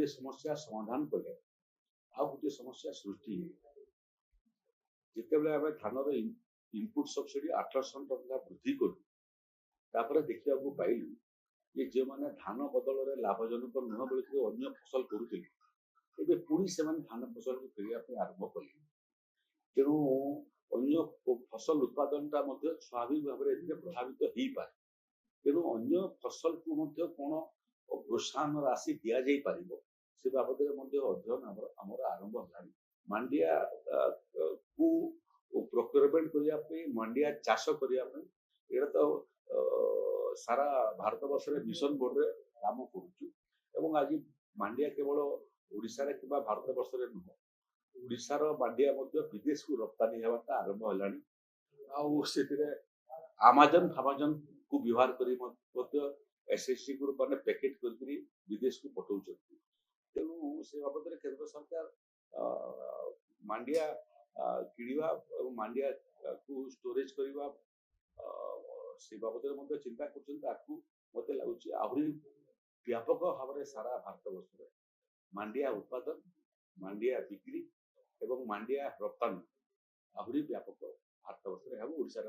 समस्या समाधान कले आ गोटे समस्या सृष्टि जिते आम धान इनपुट सब्सिडी 800 टका वृद्धि करूँ देखा पाइलु ये जो मैंने धान बदल में लाभजनक नुह बेले अन्य फसल करुले पुणी से धान फसल को फेर आरंभ कले तेणु अन्य फसल उत्पादन स्वाभाविक भाव में प्रभावित हो पाए तेणु अन्य फसल को कौन प्रोत्साहन राशि दि जापर से बाबद अध्ययन आमर आरंभ है मांडिया को प्रोक्योरमेंट करने मांडिया चाष करने तो सारा भारत वर्ष मिशन बोर्ड रे काम करुचु आज मांडिया केवल ओडिशा रे किबा भारत वर्ष रे नुह ओडिशार मांडिया विदेश को रप्तानी होगा आरंभ है आमाजन फामाजन को व्यवहार कर एसएससी ग्रुप मैंने पैकेट कर विदेश को पठाऊँ तेणु से बाबद केंद्र सरकार मांडिया किणवा और मांडिया को स्टोरेज करवा से बाबद चिंता कर मत लगुच आहरी व्यापक भाव में सारा भारत वर्ष मांडिया उत्पादन मांडिया बिक्री एवं मांडिया रप्तानी आहरी व्यापक भारत वर्ष ओडिशा